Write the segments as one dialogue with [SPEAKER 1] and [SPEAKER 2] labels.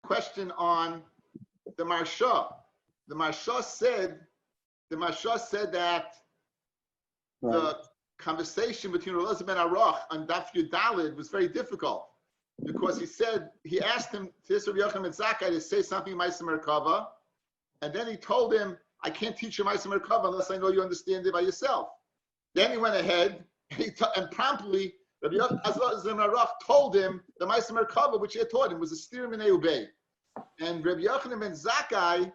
[SPEAKER 1] question on the Marsha. The Marsha said that the conversation between Elazar ben Aruch and Daf Yudalid was very difficult because he asked him, Rabbi Yochanan ben Zakkai, to say something Ma'aser Merkava, and then he told him, I can't teach you Ma'aser Merkava unless I know you understand it by yourself. Then he went ahead and promptly Rabbi Elazar ben Aruch told him the Ma'aser Merkava, which he had taught him, was a Stir Minei Ubei. And Rabbi Yochanan ben Zakkai,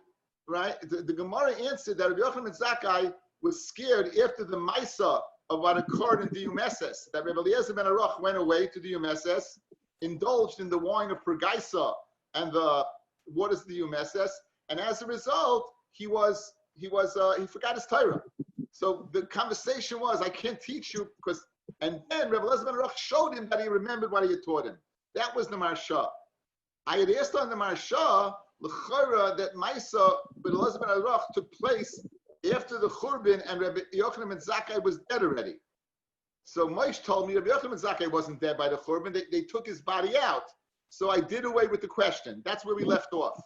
[SPEAKER 1] right, the Gemara answered that Rabbi Yochanan ben Zakkai was scared after the Maisa of what occurred in Diyum Eses, that Rabbi Eliezer ben Aruch went away to Diyum Eses, indulged in the wine of Pergaisa and the waters of Diyum Eses, and as a result, he forgot his Torah. So the conversation was, I can't teach you because, and then Rabbi Eliezer ben Aruch showed him that he remembered what he had taught him. That was the Marsha. I had asked on the Marsha, l'chara, that Maisa with Eliezer ben Aruch took place after the Churban and Rabbi Yochanan ben Zakkai was dead already. So Moshe told me Rabbi Yochanan ben Zakkai wasn't dead by the Churban. They took his body out. So I did away with the question. That's where we left off.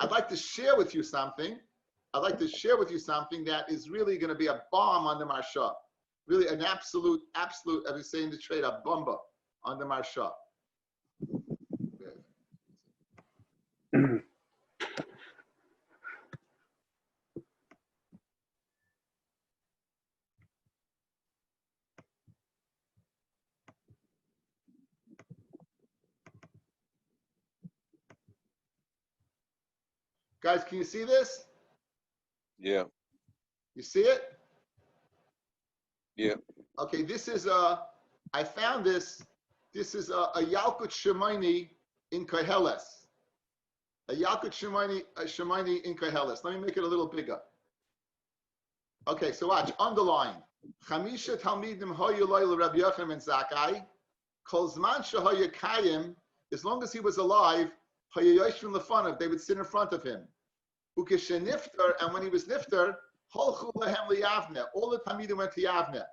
[SPEAKER 1] I'd like to share with you something. That is really going to be a bomb on the Marsha. Really an absolute, as we say in the trade, a bomba on the Marsha. Guys, can you see this?
[SPEAKER 2] Yeah.
[SPEAKER 1] You see it?
[SPEAKER 2] Yeah.
[SPEAKER 1] Okay, I found this. This is a Yalkut Shemaini in Koheles. A Yalkut Shemaini in Koheles. Let me make it a little bigger. Okay, so watch. Underline. Chamisha Talmidim Hoyu Loy Rabbi Yochanan ben Zakkai. Kol Zman Shehoyu Kayim. As long as he was alive, Hoyu Yoshvin Lefonav. They would sit in front of him. Ukeshe Nifter, and when he was Nifter, Holchu Lehem LiYavne. All the Talmidim went to Yavne.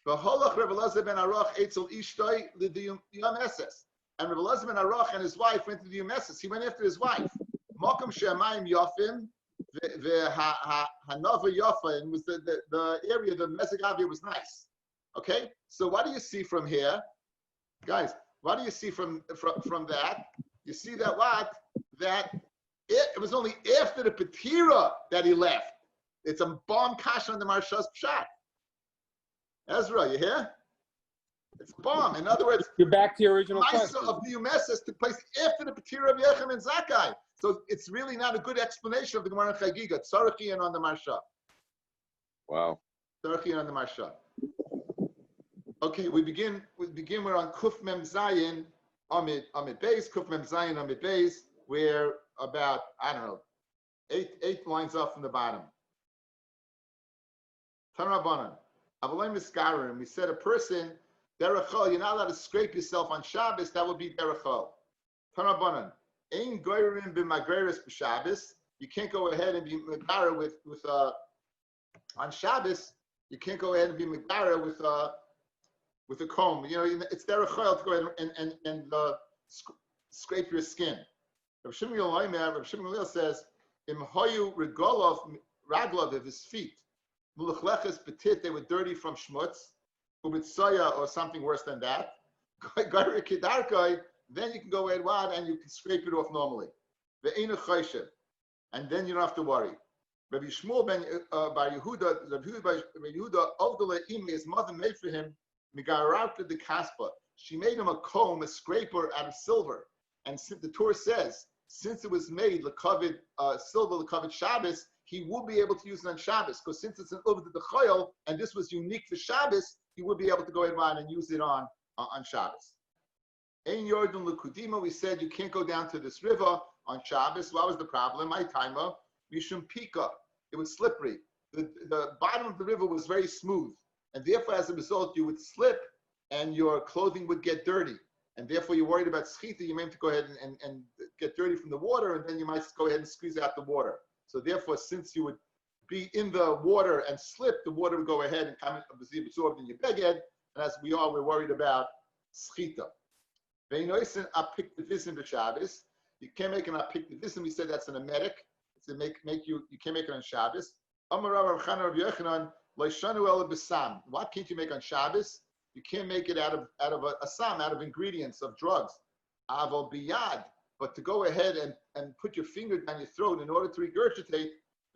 [SPEAKER 1] V'holach Rabbi Elazar ben Aruch Eitzel Ishtoi L'Diyum Eses. And Rabbi Elazar ben Aruch and his wife went to the Diyum Eses. He went after his wife. Mokum She'amayim Yofim. Hanova Yofa, and was the area, the Mezagavia was nice. Okay, so what do you see from here, guys? What do you see from that? You see that it was only after the Petira that he left. It's a bomb kash on the Marsha's Pshat. Ezra, you hear? It's a bomb. In other words,
[SPEAKER 3] you're back to your original
[SPEAKER 1] the
[SPEAKER 3] question.
[SPEAKER 1] of the Umeses took place after the Petira of Yochanan ben Zakkai. So it's really not a good explanation of the Gemara Chagiga. Tzarachian on the Marsha.
[SPEAKER 2] Wow.
[SPEAKER 1] Tzarachian on the Marsha. Okay, we begin. We're on Kuf Mem Zayin Amid Beis. Kuf Mem Zayin Amid Beis. We're about, I don't know, eight lines off from the bottom. Tanrabanan. Avalei Miskarim. We said a person, Derechol, you're not allowed to scrape yourself on Shabbos. That would be Derechol. Tanrabanan. Ein goyrim b'magreres b'Shabbos. You can't go ahead and be megara with on Shabbos. You can't go ahead and be megara with a comb. You know, it's derechol to go ahead and scrape your skin. Rabbi Shimon Gamliel says, "Im hoyu raglov of his feet, mulachleches petit, they were dirty from schmutz, umitzaya or something worse than that. Goyri kidarkoi." Then you can go ahead and you can scrape it off normally. And then you don't have to worry. Rabbi Shmuel ben Bar Yehuda, his mother made for him migararta de kaspa. She made him a comb, a scraper out of silver. And the Torah says, since it was made l'kavod silver, l'kavod Shabbos, he will be able to use it on Shabbos. Because since it's an uvd de chayil, and this was unique for Shabbos, he would be able to go ahead and use it on Shabbos. Ein Yordan L'Kudima, we said you can't go down to this river on Shabbos. What was the problem? My timer, Mishum Pika. It was slippery. The bottom of the river was very smooth. And therefore, as a result, you would slip and your clothing would get dirty. And therefore, you're worried about schita. You may have to go ahead and get dirty from the water, and then you might go ahead and squeeze out the water. So therefore, since you would be in the water and slip, the water would go ahead and come absorbed in your beged. And as we're worried about schita. Veinoisen apik the visin b'Shabbos. You can't make it on Pikdivism. We said that's an emetic. It's to make you can't make it on Shabbos. Amar Rav Chana Rav Yochanan Loishanu El B'Sam. What can't you make on Shabbos? You can't make it out of a sam, out of ingredients of drugs. Aval biyad. But to go ahead and put your finger down your throat in order to regurgitate,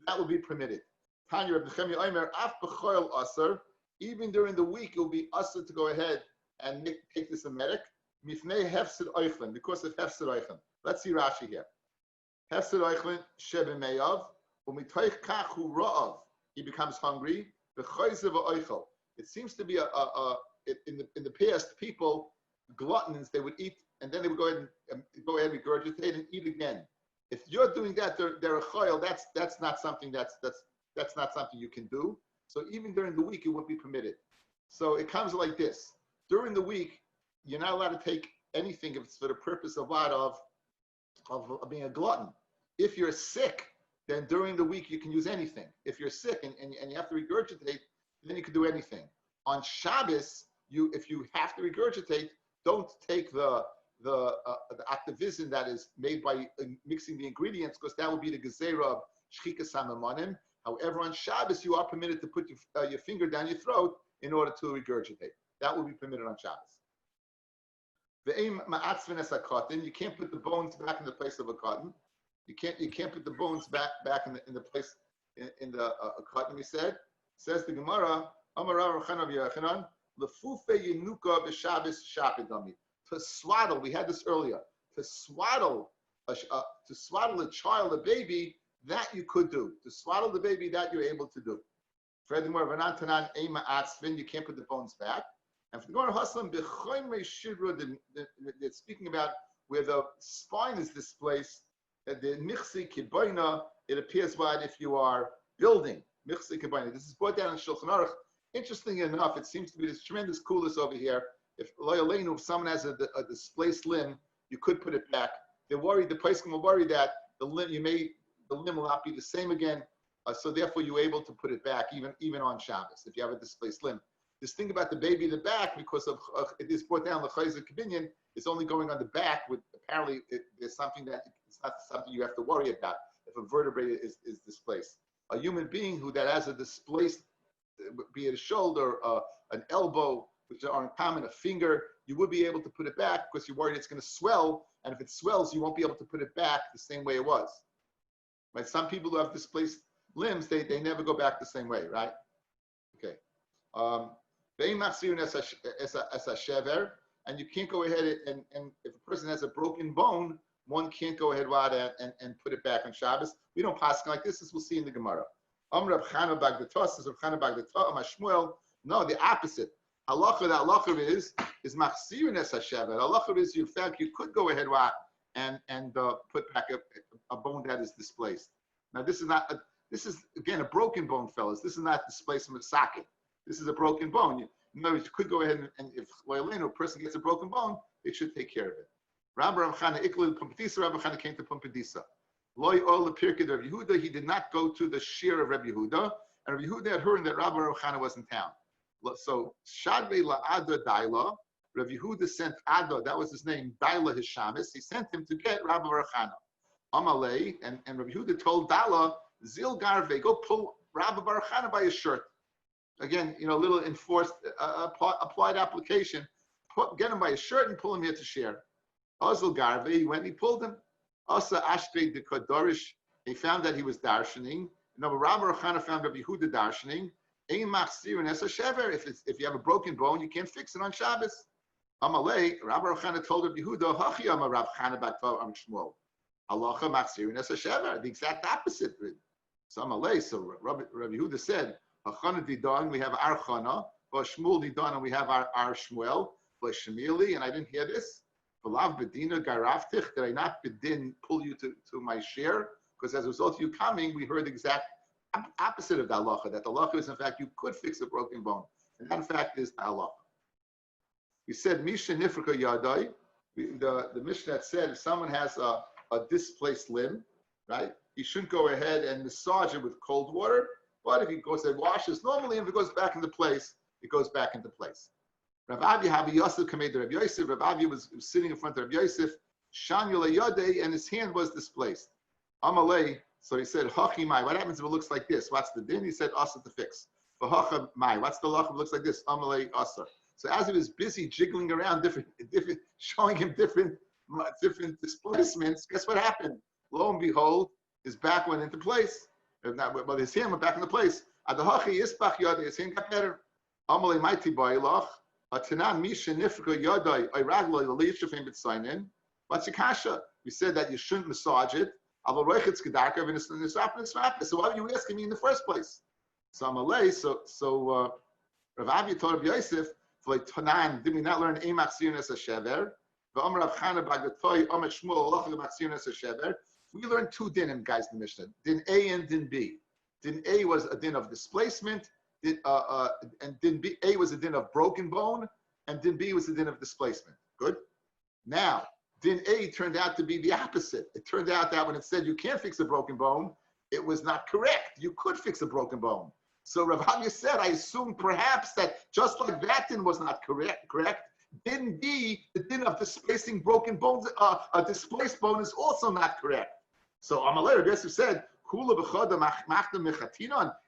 [SPEAKER 1] that will be permitted. Tanya Rabbi Chemia Omer Af B'Choil Aser. Even during the week, it will be aser to go ahead and take this emetic. Mifnei Hefsid Oichlin, because of Hefsid Oichlin. Let's see Rashi here. Hefsid Oichlin Shebemeyav Umitoich Kachu Ra'av. He becomes hungry. B'Choizev Oichel. It seems to be in the past, people, gluttons, they would eat and then they would go ahead and regurgitate and eat again. If you're doing that, they're a choil. That's not something that's not something you can do. So even during the week, it wouldn't be permitted. So it comes like this: during the week, you're not allowed to take anything if it's for the purpose of being a glutton. If you're sick, then during the week you can use anything. If you're sick and you have to regurgitate, then you can do anything. On Shabbos, if you have to regurgitate, don't take the activism that is made by mixing the ingredients, because that would be the gezerah of shchika samamonim. However, on Shabbos, you are permitted to put your finger down your throat in order to regurgitate. That will be permitted on Shabbos. You can't put the bones back in the place of a cotton. You can't put the bones back in the place in the cotton. We said, says the Gemara, to swaddle, we had this earlier. To swaddle a child, a baby, that you could do. To swaddle the baby, that you're able to do. You can't put the bones back. And for the Gemara Haslam, they're speaking about where the spine is displaced. The michsi kiboina, it appears wide if you are building. Michsi kiboina. This is brought down in Shulchan Aruch. Interestingly enough, it seems to be this tremendous coolness over here. If someone has a displaced limb, you could put it back. They're worried. The place will worry that the limb will not be the same again. So therefore, you're able to put it back even on Shabbos if you have a displaced limb. This thing about the baby in the back, because of it is brought down the chayzer kabinyan, it's only going on the back. With apparently there's something that it's not something you have to worry about if a vertebrae is displaced. A human being that has a displaced, be it a shoulder, an elbow, which are uncommon, a finger, you would be able to put it back because you're worried it's going to swell, and if it swells, you won't be able to put it back the same way it was. Right? Some people who have displaced limbs, they never go back the same way, right? Okay. And you can't go ahead and if a person has a broken bone, one can't go ahead and put it back on Shabbos. We don't pass like this, as we'll see in the Gemara. No, the opposite. Halacha is machsir nes hashever. Halacha is, in fact, you could go ahead and put back a bone that is displaced. Now, this is again a broken bone, fellas. This is not displacement of socket. This is a broken bone. In other words, you could go ahead and if a person gets a broken bone, they should take care of it. Rabbi Chana came to Pumbedisa. Loy ol the pirkei of Yehuda. He did not go to the shir of Rabbi Yehuda, and Rabbi Yehuda had heard that Rabbi Chana was in town. So Shadvei la'ada daila. Rabbi Yehuda sent Ada, that was his name, Daila his shamis. He sent him to get Rabbi Chana. Amalei, and Rabbi Yehuda told Dala, Zil Garve, go pull Rabbi Chana by his shirt. Again, a little enforced, applied application. Get him by his shirt and pull him here to share. Azil Garve, he went and he pulled him. Asa Ashpei de Kodorish, he found that he was darshaning. Rabbi Chana found Rabbi Yehuda darshaning. If you have a broken bone, you can't fix it on Shabbos. Amalei, Rabbi Chana told Rabbi Yehuda, Hachi Amar Rabbi Chana Batva Am Shmuel. Halacha Machsir Nesa Shever, the exact opposite. So Amalei, so Rabbi Yehuda said, Hachana Didan, we have our Chana, but Shmuel Didan, and we have our Shmuel, but Shemili, and I didn't hear this. V'lav Bedina Garaftich, did I not bedin pull you to my share? Because as a result of you coming, we heard the exact opposite of the halacha, that the halacha is in fact you could fix a broken bone, and that in fact is the halacha. We said Misha Nifrika Yadai, the Mishnah that said if someone has a displaced limb, right, he shouldn't go ahead and massage it with cold water, but if he goes and washes normally, and if it goes back into place, it goes back into place. Rav Avi Havi Yosef came to Rav Yosef. Rav Avi was sitting in front of Rav Yosef, Shanyula Yode, and his hand was displaced. Amalei, so he said, Hachi Mai. What happens if it looks like this? What's the din? He said, Asa to fix. Hacha Mai. What's the lach if it looks like this? Amalei Asa. So as he was busy jiggling around different, showing him different displacements, guess what happened? Lo and behold, his back went into place. But his hand went back into place. Adahachi Isbach Yode, his hand got better. Amalei Maiti Bailach. Atanan Misha Nifka Yodai, Iraglo, the Leishafim Bitsainin. What's your kasha? We said that you shouldn't massage it. So why are you asking me in the first place? So Amalei, so Rabbi told Rabbi Yosef, did we not learn Eimach Sionis HaShever? We learned two dinim, guys, in the Mishnah. Din A and Din B. Din A was a din of displacement, and Din B, A was a din of broken bone, and Din B was a din of displacement. Good? Now, Din A turned out to be the opposite. It turned out that when it said you can't fix a broken bone, it was not correct. You could fix a broken bone. So Rav Hamya said, I assume perhaps that just like that din was not correct, Din B, the din of displacing broken bones, a displaced bone is also not correct. So Amalei, I guess who said,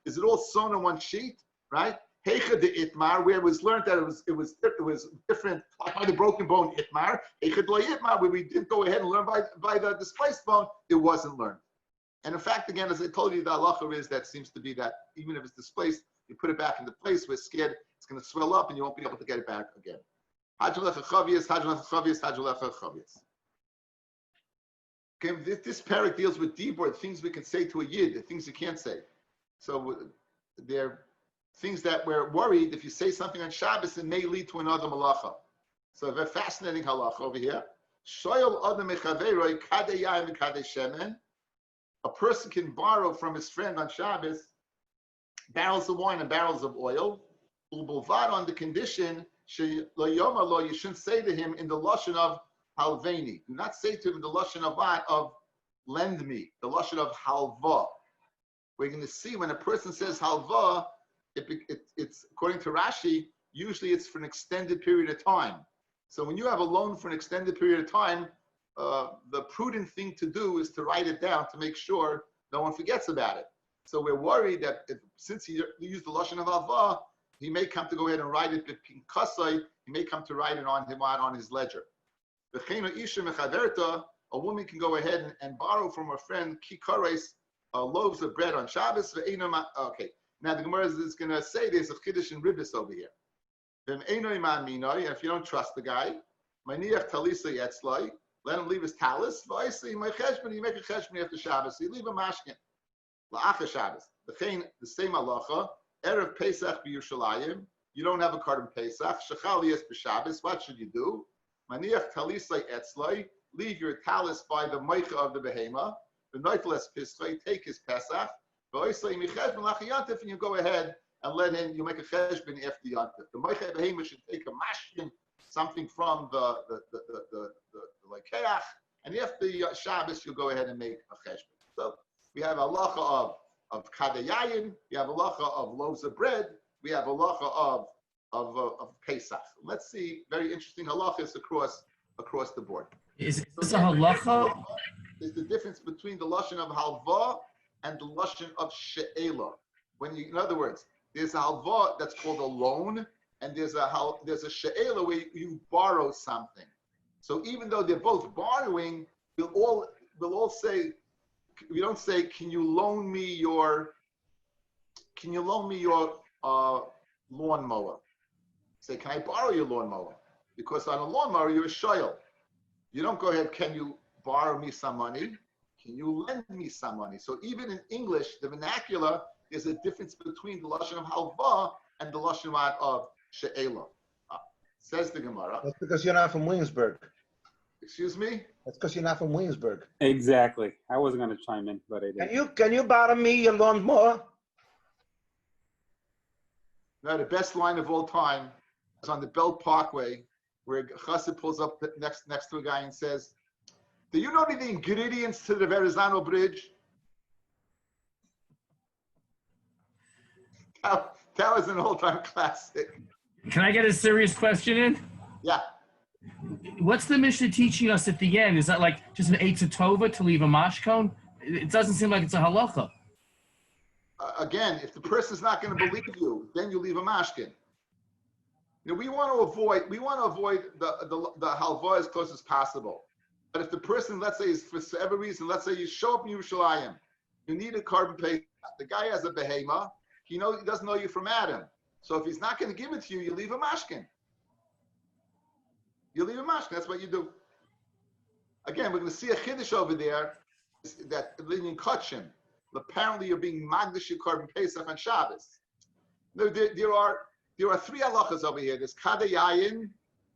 [SPEAKER 1] is it all sewn on one sheet, right? Heicha de itmar, where it was learned that it was different, like by the broken bone itmar. Heicha de itmar, where we didn't go ahead and learn by the displaced bone, it wasn't learned. And in fact, again, as I told you, the halacha is that seems to be that even if it's displaced, you put it back into place. We're scared it's going to swell up and you won't be able to get it back again. Hajalecha chavias, hajalecha chavias, hajalecha chavias. Okay, this parak deals with dibur, things we can say to a yid, the things you can't say. So they're things that we're worried if you say something on Shabbos, it may lead to another malacha. So a very fascinating halacha over here. Shoyal adam mechaveroi kadei yaim and kadei shemen. A person can borrow from his friend on Shabbos barrels of wine and barrels of oil. Ubulvad, on the condition you shouldn't say to him in the lashon of halveni. Do not say to him in the lashon of what? Of lend me. The lashon of halva. We're going to see when a person says halva, it's according to Rashi. Usually, it's for an extended period of time. So when you have a loan for an extended period of time, the prudent thing to do is to write it down to make sure no one forgets about it. So we're worried that since he used the lashon of halva, he may come to go ahead and write it in kasai. He may come to write it on his ledger. A woman can go ahead and borrow from her friend kikares, loaves of bread on Shabbos. Okay, now the Gemara is going to say there's a chiddush in ribbis over here. If you don't trust the guy, let him leave his talis. You make a cheshbon after Shabbos. So you leave a mashkin. La'acha Shabbos. The same halacha. Erev Pesach b'Yushalayim. You don't have a card in Pesach. Shechal yes b'Shabbos. What should you do? Maniach talisay etzlay. Leave your talis by the moicha of the behema. The noitles pischay. Take his Pesach. V'oislay micheshbon lachiyantif, and you go ahead and let him. You make a cheshbon after yantif. The moicha behema should take a mashkin, something from the lekeach, and after Shabbos you go ahead and make a cheshbon. So we have a halacha of kadeyayin, we have a halacha of loaves of bread, we have a halacha of Pesach. Let's see very interesting halachas across the board.
[SPEAKER 3] Is this a halacha?
[SPEAKER 1] There's the difference between the lashon of halva and the lashon of she'ela. In other words, there's a halva that's called a loan, and there's a she'ela where you borrow something. So even though they're both borrowing, we'll all say, we don't say, can you loan me your lawnmower? Say, can I borrow your lawnmower? Because on a lawnmower you're a shoyel. You don't go ahead, can you borrow me some money? Can you lend me some money? So even in English, the vernacular, there's a difference between the lashon of halva and the lashon of she'ela. Says the Gemara.
[SPEAKER 4] That's because you're not from Williamsburg.
[SPEAKER 1] Excuse me?
[SPEAKER 4] That's because you're not from Williamsburg.
[SPEAKER 5] Exactly. I wasn't going to chime in, but I did.
[SPEAKER 4] Can you borrow me your lawnmower?
[SPEAKER 1] No, the best line of all time is on the Belt Parkway, where Chassid pulls up next to a guy and says, "Do you know the ingredients to the Verrazano Bridge?" That was an all-time classic.
[SPEAKER 3] Can I get a serious question in?
[SPEAKER 1] Yeah.
[SPEAKER 3] What's the Mishnah teaching us at the end? Is that like just an Eitz Tova to leave a mashkon? It doesn't seem like it's a halacha.
[SPEAKER 1] Again, if the person's not going to believe you, then you leave a mashkin. You know, we want to avoid the halva as close as possible. But if the person, let's say, is for whatever reason, let's say you show up in Yerushalayim, you need a carbon paper. The guy has a behema. He doesn't know you from Adam. So if he's not going to give it to you, you leave a mashkin. You leave a mashkin. That's what you do. Again, we're going to see a chiddush over there that in kachim. Apparently, you're being magdish your carbon pesach on Shabbos. There are three halachas over here. There's kadayayin,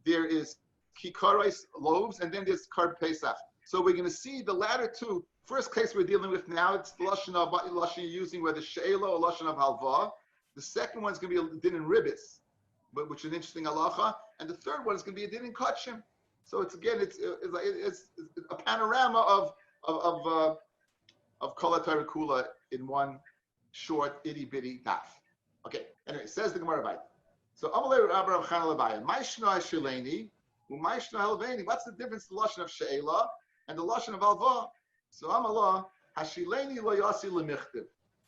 [SPEAKER 1] there is kikarais loaves, and then there's carbon pesach. So we're going to see the latter two. First case we're dealing with now, it's the lashon you're using, whether she'ela or lashon of halva. The second one's going to be a din in ribbis, which is an interesting halacha, and the third one is going to be a din in kachim. So it's a panorama of Kol HaTorah Kula in one short itty bitty daf. Okay. Anyway, says the Gemara Rabbi. So Amalei Rabbi Rav Chana Lebaya. Ma'ishno Shileni, u'ma'ishno Halveni. What's the difference in the lashon of she'ela and the lashon of alva? So Amalah Hashileni lo yasi lemichtiv.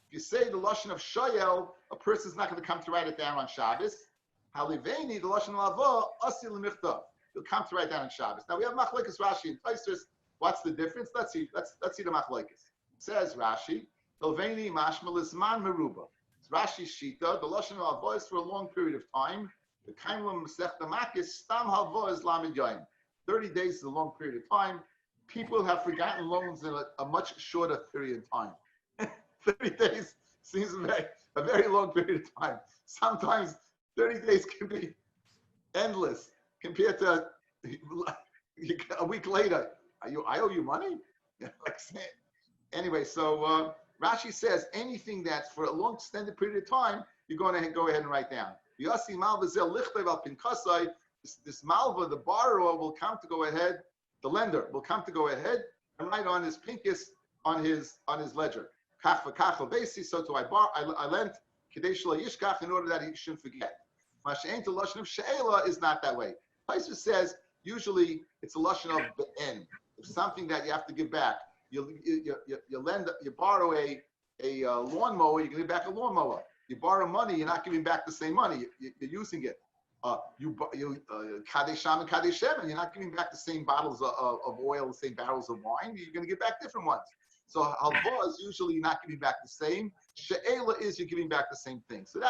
[SPEAKER 1] If you say the lashon of shoyel, a person's not going to come to write it down on Shabbos. Haliveni, the lashon of alva, asi lemichtav. He'll come to write down on Shabbos. Now we have machlekes Rashi and Tosfos. What's the difference? Let's see the machlekes. Says Rashi, Hilveni mashma lizman meruba. It's Rashi's shita. The lashon of halva is for a long period of time. The kaimlam masechta makis stam halva is lamed yayim. 30 days is a long period of time. People have forgotten loans in a much shorter period of time. 30 days seems a very long period of time. Sometimes 30 days can be endless compared to a week later. I owe you money? Anyway, so Rashi says anything that's for a long extended period of time, you're going to go ahead and write down. This malva, the borrower, will come to go ahead. The lender will come to go ahead and write on his pinkus on his ledger. Kach v'kach l'beisi, so too I lent kadesh lo yishkach, in order that he shouldn't forget. Masha'en to lashon of she'ela is not that way. Tosfos says usually it's a lashon of be'en. It's something that you have to give back. You borrow a lawnmower, you give back a lawnmower. You borrow money, you're not giving back the same money. You're using it. You kadesham and kadeshem, and you're not giving back the same bottles of oil, the same barrels of wine. You're going to give back different ones. So halva is usually not giving back the same. She'ela is you're giving back the same thing. So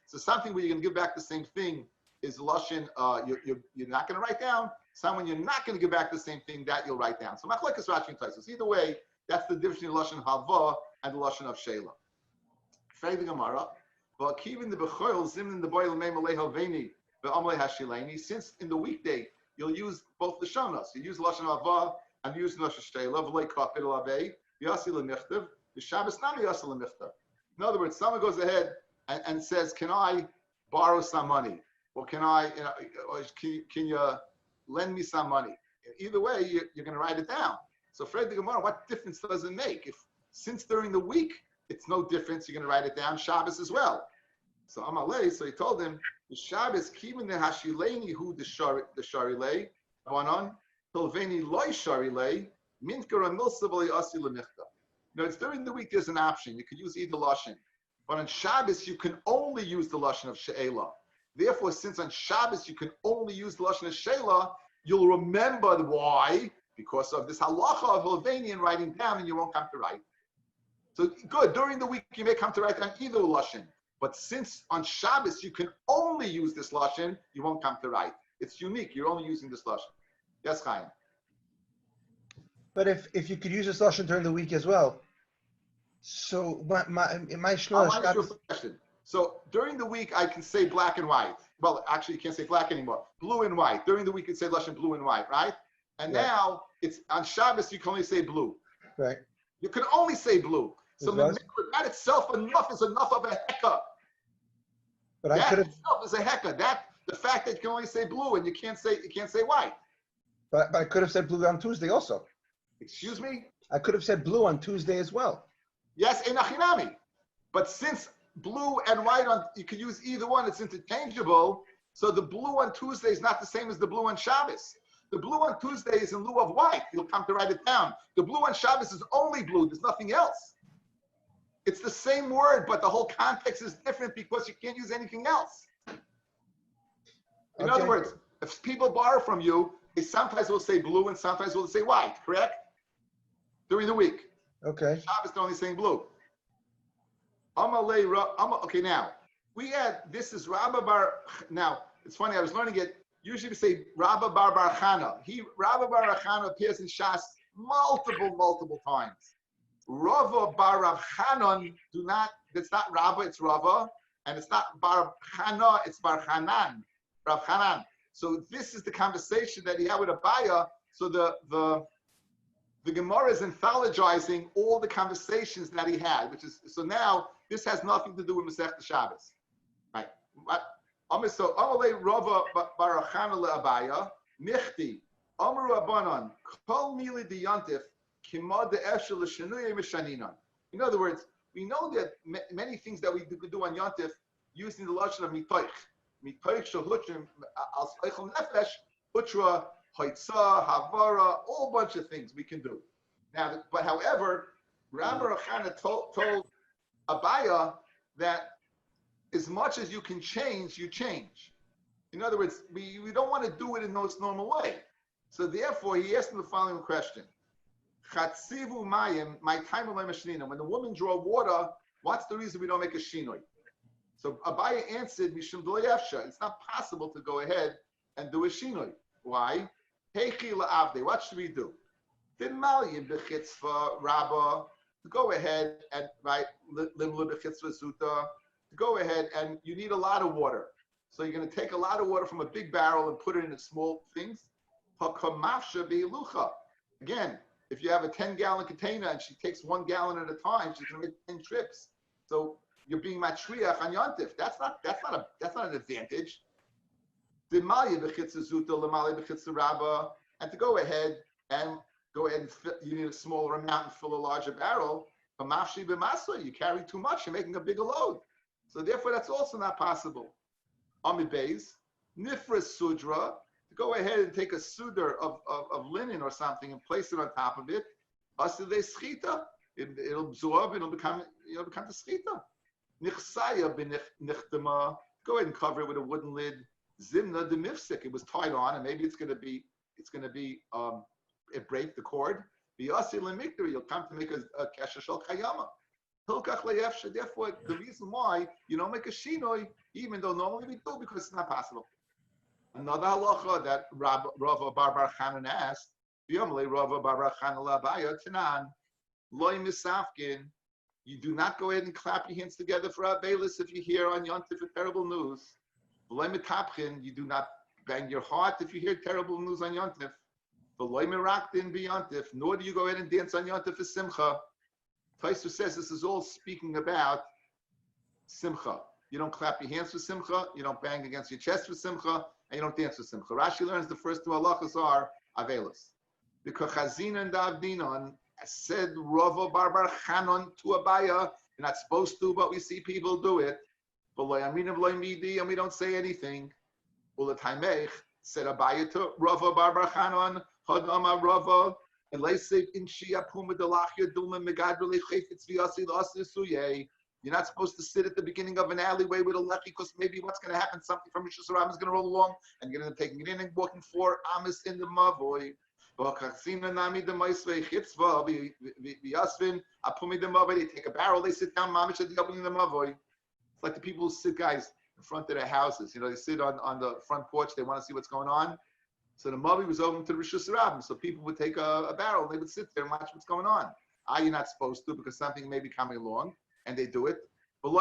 [SPEAKER 1] so something where you're going to give back the same thing is lashon. You're not going to write down. Someone you're not going to give back the same thing that you'll write down. So machlekes Rashi and Tosfos. Either way, that's the difference between lashon halva and the lashon of she'ela. Frei the Gemara. V'akivin the b'choil zimnin the boil mei malei halveni ve'amlei hashileni. Since in the weekday you'll use both the shonos. You use lashon halva and use lashon she'ela. V'lei kapir l'avei v'yasi l'michtav v'Shabbos nami yasi l'michtav. In other words, someone goes ahead and says, "Can I borrow some money? Or can can you lend me some money?" Either way, you're going to write it down. So, Fred the Gemara, what difference does it make? Since during the week it's no difference, you're going to write it down. Shabbos as well. So Amalei, so he told him, the Shabbos kimin the hashileni hu the sharilei vanon tilveni loy sharilei mintkar milsa v'li asi lemichta. Now, it's during the week. There's an option. You could use either lashon, but on Shabbos you can only use the lashon of she'ela. Therefore, since on Shabbos you can only use the lashon of she'ela, you'll remember why, because of this halacha of Hilveni writing down, and you won't come to write. So good. During the week you may come to write down either lashon, but since on Shabbos you can only use this lashon, you won't come to write. It's unique. You're only using this lashon. Yes, Chaim.
[SPEAKER 4] But if you could use this lashon during the week as well, so my Shabbos.
[SPEAKER 1] So during the week, I can say black and white. Well, actually, you can't say black anymore. Blue and white. During the week, you can say lashon blue and white, right? And now it's on Shabbos. You can only say blue.
[SPEAKER 4] Right.
[SPEAKER 1] You can only say blue. So that itself is enough of a heka.
[SPEAKER 4] But
[SPEAKER 1] that
[SPEAKER 4] I could have.
[SPEAKER 1] Itself is a heka. That the fact that you can only say blue and you can't say white.
[SPEAKER 4] But I could have said blue on Tuesday also.
[SPEAKER 1] Excuse me.
[SPEAKER 4] I could have said blue on Tuesday as well.
[SPEAKER 1] Yes, enachinami. But since blue and white you could use either one, it's interchangeable. So the blue on Tuesday is not the same as the blue on Shabbos. The blue on Tuesday is in lieu of white. You'll come to write it down. The blue on Shabbos is only blue. There's nothing else. It's the same word, but the whole context is different because you can't use anything else. In other words, if people borrow from you, they sometimes will say blue and sometimes will say white, correct? During the week.
[SPEAKER 4] Okay.
[SPEAKER 1] Shabbos, they're only saying blue. Okay, now, this is Rabbi Bar, now, it's funny, I was learning it, usually we say Rabbi Bar Chana. Rabbi Bar Chana appears in Shas multiple times. Rava Bar Rav Chanan, it's not Rabba, it's Rava, and it's not Bar Chana, it's Bar Chanan, Rav Chanan. So this is the conversation that he had with Abaya. So the Gemara is anthologizing all the conversations that he had, so now this has nothing to do with Masechta Shabbos, right? So Amalei Rava Barachana leAbaya Michti Amru Abanan Kol Mili Diyantif Kimad De'Eshel L'Shenuyei Mishanina. In other words, we know that many things that we do on Yantif using the lashon of mitoich shehutrim al seichel nefesh hutra hoitza havara, all bunch of things we can do. Now, but however, Rabbi Rachana told Abaya that as much as you can change, you change. In other words, we don't want to do it in its normal way. So therefore, he asked him the following question. Chatzivu mayim, my time of my mashnina. When the women draw water, what's the reason we don't make a shinoi? So Abaya answered, Mishum d'lo-yefsha. It's not possible to go ahead and do a shinoi. Why? Heichi la'avde. What should we do? V'malyim b'chitzva rabba. To go ahead and write limlu b'chitzva zuta. To go ahead and you need a lot of water. So you're going to take a lot of water from a big barrel and put it in small things. Hakamafsha be'ilucha. Again, if you have a 10-gallon container and she takes 1 gallon at a time, she's going to make 10 trips. So you're being matriach on yontif. That's not an advantage. And to go ahead and fill, you need a smaller amount and fill a larger barrel. You carry too much. You're making a bigger load. So therefore, that's also not possible. Amid Beis, Nifras Sudra, to go ahead and take a sudar of linen or something and place it on top of it. It'll absorb, it'll become the schita. Nichsaya b'nichdama, go ahead and cover it with a wooden lid. Zimna de mifsik, it was tied on, and maybe it break the cord. B'yasi lemikdari, you'll come to make a kesher shel kayama. Therefore, the reason why you don't make a shinoi, even though normally we do, because it's not possible. Another halacha that Rava Bar Chanan asked, Rava Bar Chanan la'abaya tanan, loy misafkin. You do not go ahead and clap your hands together for Abelis if you hear on Yontif terrible news. Loy mitapchin. You do not bang your heart if you hear terrible news on Yontif. Loy miraktin b'Yontif. Nor do you go ahead and dance on Yontif for Simcha. Taisu says this is all speaking about Simcha. You don't clap your hands for Simcha, you don't bang against your chest for Simcha, and you don't dance for Simcha. Rashi learns the first two halachas are Avelis. Because Chazina and Davdinon said Rava Bar Chanon to Abaya, you're not supposed to, but we see people do it. And we don't say anything. Ulataimech said Abaya to Rava Bar Chanon, Hadama Rava. You're not supposed to sit at the beginning of an alleyway with a lechi because maybe what's going to happen, something from Rishus Hashanah is going to roll along and you're going to take it in and walking 4 amas in the mavoy. They take a barrel, they sit down, mamish at the opening of the mavoy. It's like the people who sit, guys, in front of their houses. You know, they sit on the front porch, they want to see what's going on. So the Mavi was open to the Rishus Hashanah, so people would take a barrel, they would sit there and watch what's going on. You're not supposed to because something may be coming along, and they do it. When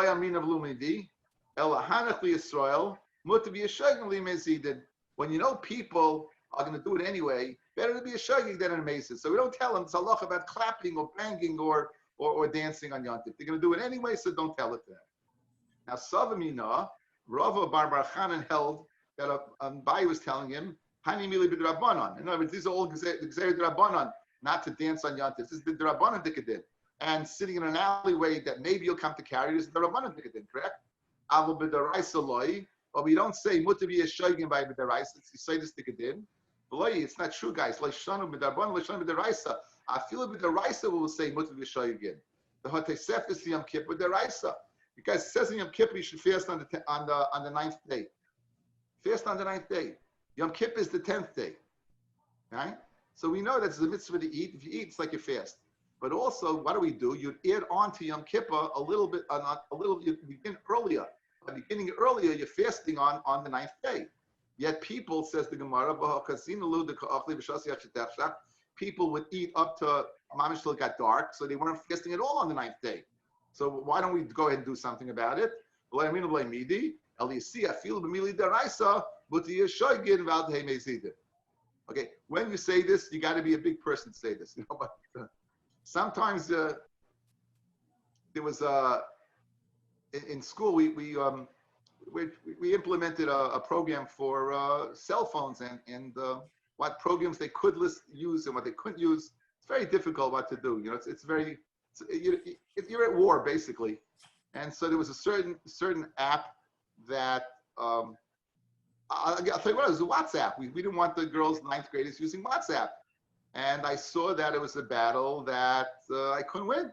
[SPEAKER 1] you know people are going to do it anyway, better to be a shogig than an amazing. So we don't tell them it's halach about clapping or banging or dancing on Yontif. They're going to do it anyway, so don't tell it to them. Now, Savamina, Rava Bar Chanan held that Abai was telling him, Hani mili b'drabanan. In other words, these are all gzeir drabanan, not to dance on Yontif. This is the drabanan dikadin. And sitting in an alleyway that maybe you'll come to carry is the drabanan dikadin, correct? Avu b'daraisa loy. but we don't say mutter v'yeshoigin by b'deraisa. You say this to Gedin. It's not true, guys. Leishanu b'darbon, leishanu b'deraisa. I feel b'deraisa we will say mutter v'yeshoigin. The Hotesef is Yom Kippur b'deraisa. Because it says in Yom Kippur you should fast on the 9th day. Fast on the 9th day. Yom Kippur is the 10th day. Right? So we know that's the mitzvah to eat. If you eat, it's like you fast. But also, what do? You add on to Yom Kippur a little bit, you begin earlier. By beginning earlier, you're fasting on the 9th day. Yet people, says the Gemara, people would eat up to mamish till it got dark, so they weren't fasting at all on the 9th day. So why don't we go ahead and do something about it? Okay, when you say this, you got to be a big person to say this. You know, but sometimes there was in school we implemented a program for cell phones and what programs they could use and what they couldn't use. It's very difficult what to do. You know, you're at war basically, and so there was a certain app that I'll tell you what, it was a WhatsApp. We didn't want the girls, 9th graders, using WhatsApp. And I saw that it was a battle that I couldn't win.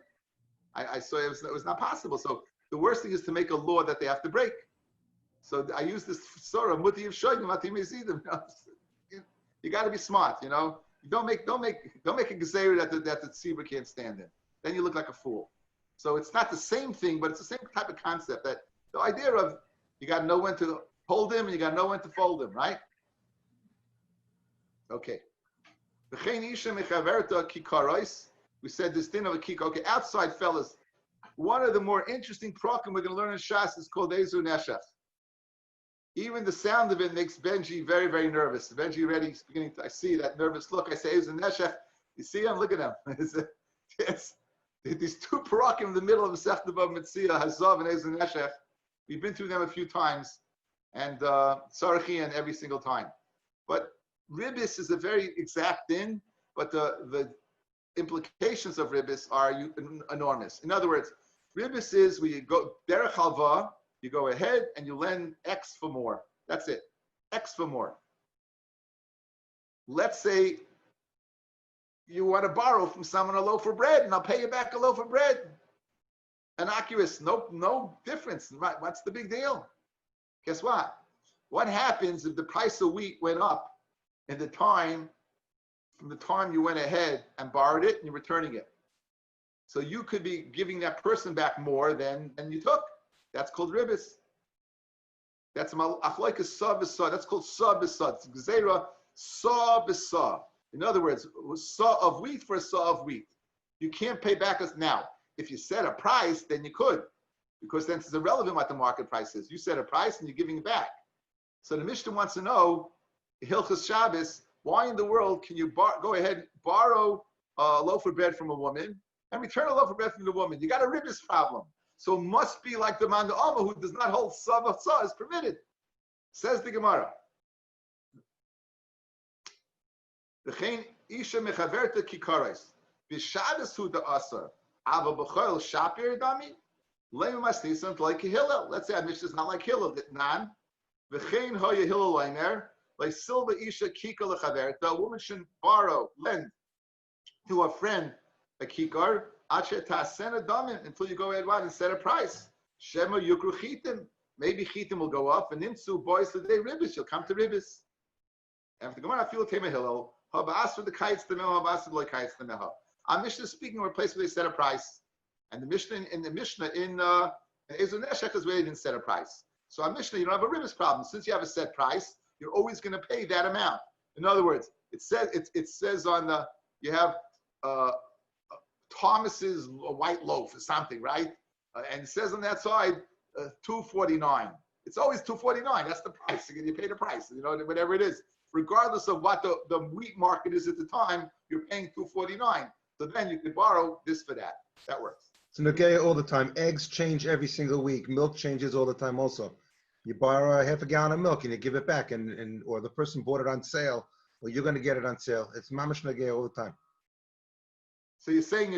[SPEAKER 1] I saw it was not possible. So the worst thing is to make a law that they have to break. So I used this sort of muti of shoyim, mati mezidim. You got to be smart, you know. You don't make a gezeira that the tzibur can't stand in. Then you look like a fool. So it's not the same thing, but it's the same type of concept. That the idea of you got to know when to hold him and you got to know when to fold him, right? Okay. We said this din of a kikar. Okay, outside fellas, one of the more interesting prokim we're going to learn in Shas is called Ezu Neshech. Even the sound of it makes Benji very, very nervous. Benji already is beginning to, I see that nervous look. I say Ezu Neshech. You see him? Look at him. It's these two prokim in the middle of the Masechta Bava Metzia, Hazav and Ezu Neshech. We've been through them a few times, and Tzarachi and every single time. But Ribis is a very exact thing, but the implications of Ribis are enormous. In other words, Ribis is where you go, Derech Halva, you go ahead and you lend X for more. That's it. X for more. Let's say you want to borrow from someone a loaf of bread, and I'll pay you back a loaf of bread. Innocuous, no difference. What's the big deal? Guess what? What happens if the price of wheat went up from the time you went ahead and borrowed it and you're returning it? So you could be giving that person back more than you took. That's called ribis. That's achloikas sa b'sa. That's called sa b'sa. It's gzeira sa b'sa. In other words, sa of wheat for a sa of wheat. You can't pay back us now. If you set a price, then you could, because then it's irrelevant what the market price is. You set a price and you're giving it back. So the Mishnah wants to know, Hilchos Shabbos, why in the world can you go ahead, borrow a loaf of bread from a woman and return a loaf of bread from the woman? You got a ribis problem. So it must be like the man Amma who does not hold sa is permitted. Says the Gemara. V'chein isha mechaverta kikares b'Shabbos hu da'asar ava b'choil shapir dami leimu masnisan like Hillel. Let's say our Mishnah is not like Hillel. Nan v'chein hoya Hillel leimer like silva isha kika lechaverta. A woman shouldn't lend to a friend a kikar until you go ahead and set a price. Shema yukru chitim. Maybe chitim will go up, and nimtzu boys today ribis. You'll come to ribis. After Gemara, I feel tema hillel. Habas for the kites the meho. Habas for the kites the meho. Our Mishnah is speaking of a place where they set a price, and the Mishnah in Ezu Neshech is where they didn't set a price. So our Mishnah, you don't have a ribis problem. Since you have a set price, you're always going to pay that amount. In other words, it says on the you have. Thomas's white loaf or something, right? And it says on that side, $2.49. It's always $2.49. That's the price. You pay the price, whatever it is. Regardless of what the wheat market is at the time, you're paying $2.49. So then you can borrow this for that. That works.
[SPEAKER 4] It's negaya all the time. Eggs change every single week. Milk changes all the time also. You borrow a half a gallon of milk and you give it back, or the person bought it on sale, or you're going to get it on sale. It's mamash negaya all the time.
[SPEAKER 1] So you're saying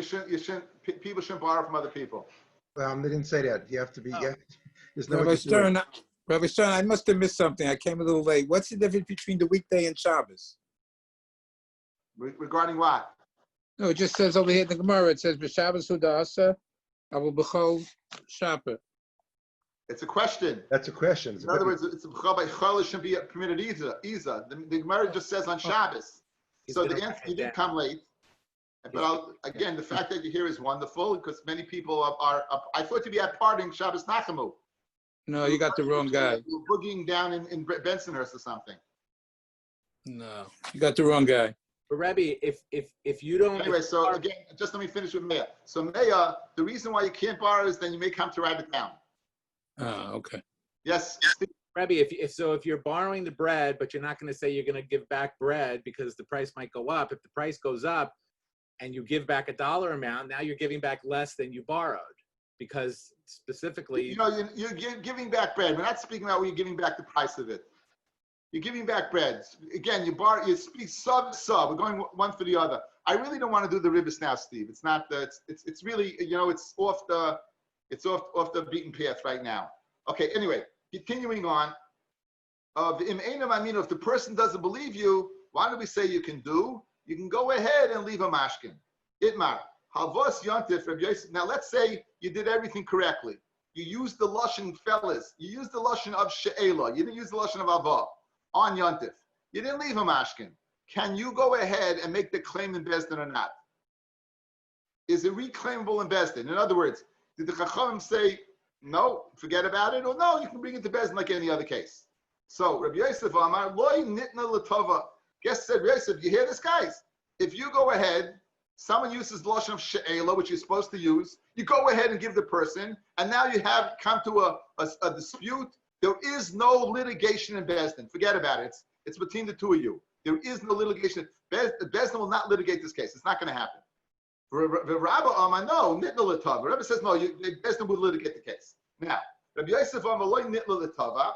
[SPEAKER 1] people shouldn't borrow from other people?
[SPEAKER 4] They didn't say that. You have to be.
[SPEAKER 6] No.
[SPEAKER 4] There's no.
[SPEAKER 6] Rabbi Stern, Rabbi Sean, I must have missed something. I came a little late. What's the difference between the weekday and Shabbos?
[SPEAKER 1] Regarding what?
[SPEAKER 6] No, it just says over here in the Gemara, it says, B'Shabbos Hudasa, Avu B'chol Shapir.
[SPEAKER 1] It's a question.
[SPEAKER 4] That's a question.
[SPEAKER 1] In other words, it's a Chol shouldn't be permitted either. The Gemara just says on Shabbos. So the answer, you didn't come late. But again, the fact that you're here is wonderful because many people are I thought you'd be at partying Shabbos Nachamu.
[SPEAKER 6] No, you got the wrong guy.
[SPEAKER 1] You're boogieing down in Bensonhurst or something.
[SPEAKER 6] No, you got the wrong guy.
[SPEAKER 7] But Rabbi, if you don't.
[SPEAKER 1] Anyway, so again, just let me finish with Meah. So Meah, the reason why you can't borrow is then you may come to write it down.
[SPEAKER 6] Oh, okay.
[SPEAKER 1] Yes, Steve.
[SPEAKER 7] Rabbi, if you're borrowing the bread, but you're not going to say you're going to give back bread because the price might go up. If the price goes up and you give back a dollar amount, now you're giving back less than you borrowed because specifically.
[SPEAKER 1] You know, you're giving back bread. We're not speaking about when you're giving back the price of it. You're giving back bread. Again, you speak sub. We're going one for the other. I really don't want to do the ribbis now, Steve. It's not it's really, you know, it's off the beaten path right now. Okay, anyway, continuing on. If the person doesn't believe you, why do we say you can do? You can go ahead and leave a mashkin. Itmar. Halvos yontif Rabbi Yosef. Now let's say you did everything correctly. You used the lashon, fellas. You used the lashon of she'ela. You didn't use the lashon of avah on yontif. You didn't leave a mashkin. Can you go ahead and make the claim in Bezdin or not? Is it reclaimable in Bezdin? In other words, did the Chachamim say, no, forget about it, or no, you can bring it to Bezdin like any other case? So, Rabbi Yosef Amar, loy nitna latova. Guest said, Rabbi Yosef, you hear this, guys? If you go ahead, someone uses the lashon of she'ela, which you're supposed to use, you go ahead and give the person, and now you have come to a dispute. There is no litigation in Bezdin. Forget about it. It's between the two of you. There is no litigation. Bezdin will not litigate this case. It's not going to happen. Rabbi Amar, no, nitna latova. Rabbi says, no, Bezdin would litigate the case. Now, Rabbi Yosef Amar, loy nitna latova.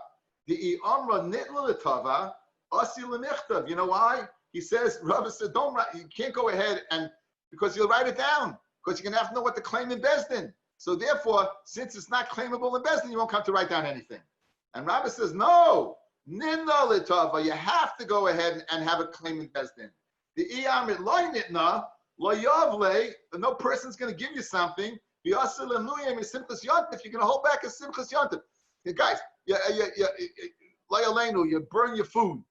[SPEAKER 1] The Amra nitla latova, asi lenichtav. You know why? He says, Rabbi said, don't write. You can't go ahead and because you'll write it down because you're gonna have to know what to claim in Bezdin. So therefore, since it's not claimable in Bezdin, you won't come to write down anything. And Rabbi says, no, nitna latova. You have to go ahead and have a claim in Bezdin. The iyamit loy nitna lo yavle. No person's gonna give you something. If you're going to hold back a simchas yontif. Guys, you burn your food,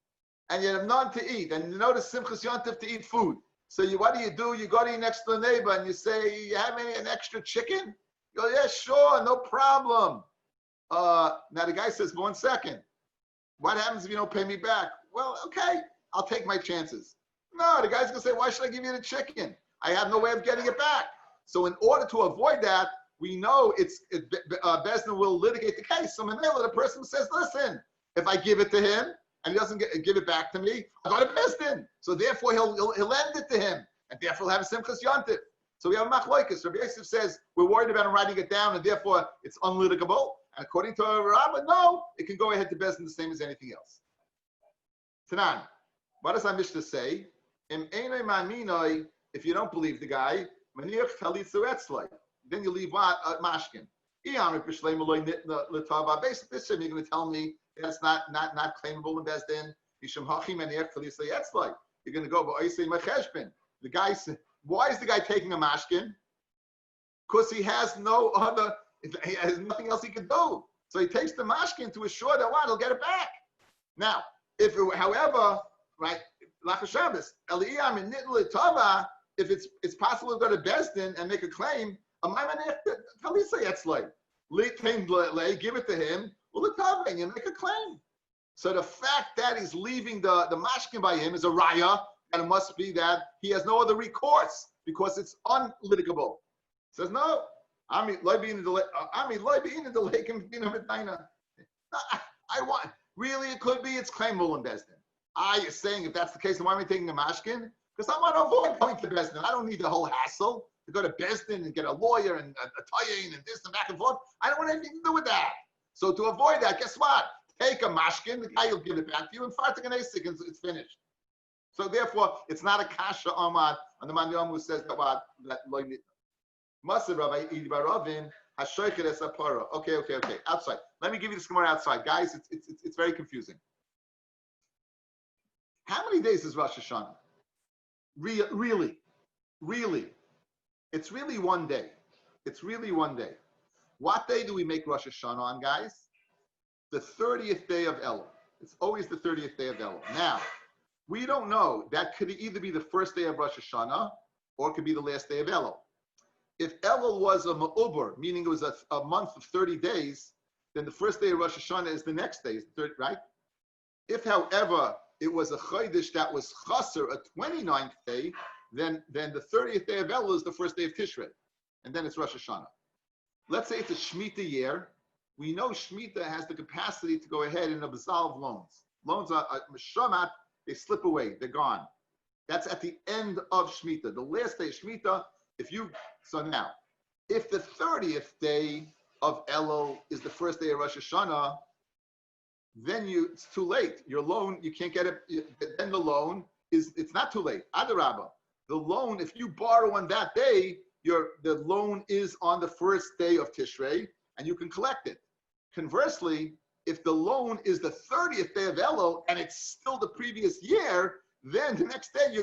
[SPEAKER 1] and you have none to eat, and you know the simchas yontif to eat food. So what do? You go to your next door neighbor and you say, "You have an extra chicken?" You go, "Yeah, sure, no problem." Now the guy says, "1 second. What happens if you don't pay me back?" Well, okay, I'll take my chances. No, the guy's gonna say, "Why should I give you the chicken? I have no way of getting it back." So in order to avoid that, we know Bezdin will litigate the case. So Manila, the person says, listen, if I give it to him and he doesn't give it back to me, I'll go to Bezdin. So therefore he'll lend it to him. And therefore he'll have a simchas yontif. So we have a machloikus. Rabbi Yosef says, we're worried about him writing it down and therefore it's unlitigable. And according to Rabbi, no, it can go ahead to Bezdin the same as anything else. Tanan, what does our Mishnah say? If you don't believe the guy, then you leave what? Mashkin. Basically, you're going to tell me that's not claimable in Bezdin. You're going to go, the guy said, why is the guy taking a mashkin? Because he has he has nothing else he can do. So he takes the mashkin to assure that he'll get it back. Now, however, right, Shabbos, if it's possible to go to Bezdin and make a claim, give it to him, and you make a claim. So the fact that he's leaving the mashkin by him is a raya, and it must be that he has no other recourse because it's unlitigable. Says no. I want really it could be it's claimable in Bezdin. You're saying if that's the case, then why am I taking a mashkin? Because I want to avoid going to Bezdin. I don't need the whole hassle to go to Bezdin and get a lawyer and a tayin and this and back and forth. I don't want anything to do with that. So to avoid that, guess what? Take a mashkin, the guy will give it back to you, and fartik an asik, and it's finished. So therefore, it's not a kasha amad on the man who says that loy nitna. Maser Rabbi Baravin Hashoichet es hapara. Okay. Outside. Let me give you this Gemara outside, guys. It's very confusing. How many days is Rosh Hashanah? Really. It's really one day. What day do we make Rosh Hashanah on, guys? The 30th day of Elul. It's always the 30th day of Elul. Now, we don't know. That could either be the first day of Rosh Hashanah or it could be the last day of Elul. If Elul was a ma'uber, meaning it was a month of 30 days, then the first day of Rosh Hashanah is the next day, right? If, however, it was a chodesh that was chaser, a 29th day, then the 30th day of Elul is the first day of Tishrei, and then it's Rosh Hashanah. Let's say it's a Shemitah year. We know Shemitah has the capacity to go ahead and absolve loans. Loans are Meshamat, they slip away, they're gone. That's at the end of Shemitah. The last day of Shemitah, so now, if the 30th day of Elul is the first day of Rosh Hashanah, then it's too late. Your loan, you can't get it. Then the loan it's not too late. Adarabah. The loan, if you borrow on that day, the loan is on the first day of Tishrei, and you can collect it. Conversely, if the loan is the 30th day of Elul and it's still the previous year, then the next day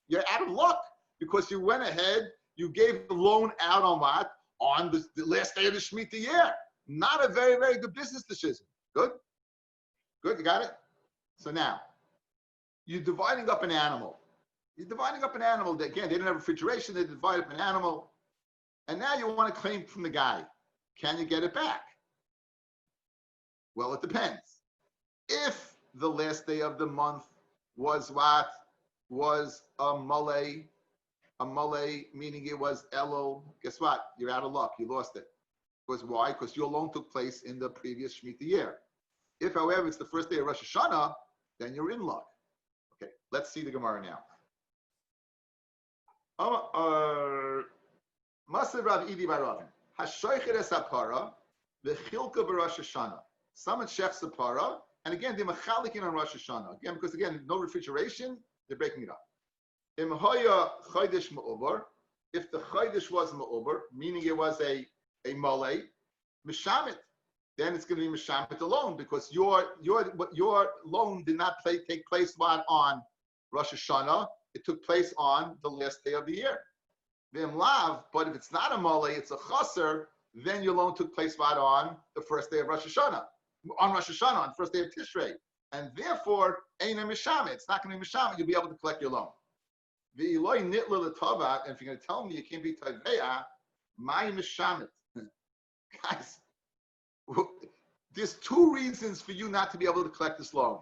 [SPEAKER 1] you're out of luck because you went ahead, you gave the loan out on what? On the last day of the Shemitah year. Not a very, very good business decision. Good, you got it? So now, you're dividing up an animal. Again, they didn't have refrigeration, they divided up an animal. And now you want to claim from the guy. Can you get it back? Well, it depends. If the last day of the month was what? Was a malay, meaning it was Elul, guess what? You're out of luck. You lost it. Because why? Because your loan took place in the previous Shemitah year. If, however, it's the first day of Rosh Hashanah, then you're in luck. Okay, let's see the Gemara now. Masav Rav Idi Baravin. Hashoichet es hapara, v'chilka b'Rosh Hashanah. Someone shechs hapara, and again, they're machalikin on Rosh Hashanah. Again, because again, no refrigeration, they're breaking it up. Im hoya chodesh ma'ubar, if the chodesh was ma'ubar, meaning it was a malay, mishamit, then it's going to be mishamit alone because your loan did not take place on Rosh Hashanah. It took place on the last day of the year. Vim lav, but if it's not a malay, it's a chaser, then your loan took place on the first day of Rosh Hashanah. On Rosh Hashanah, on the first day of Tishrei. And therefore, ain't a mishamit. It's not going to be mishamit. You'll be able to collect your loan. And if you're going to tell me you can't be taveya, my mishamit. Guys, there's two reasons for you not to be able to collect this loan.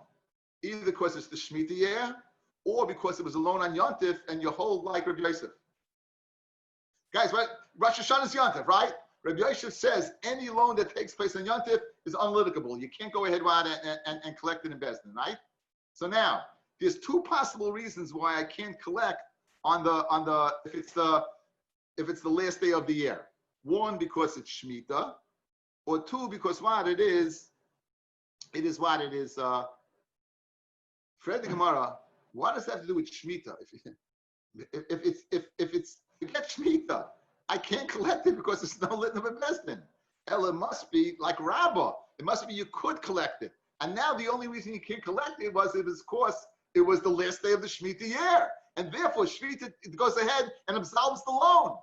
[SPEAKER 1] Either because it's the Shemitah year, or because it was a loan on Yontif and you hold like Rabbi Yosef. Guys, right? Rosh Hashanah is Yontif, right? Rabbi Yosef says any loan that takes place on Yontif is unlitigable. You can't go ahead and collect it in Bezdin, right? So now, there's two possible reasons why I can't collect if it's the last day of the year. One, because it's Shemitah, or two, because it is Fred the Gemara, what does that have to do with Shemitah? If it's forget Shemitah, I can't collect it because it's no little of investment. Hell, it must be like Rabbi. It must be you could collect it. And now the only reason you can't collect it was it was the last day of the Shemitah year. And therefore, Shemitah goes ahead and absolves the loan.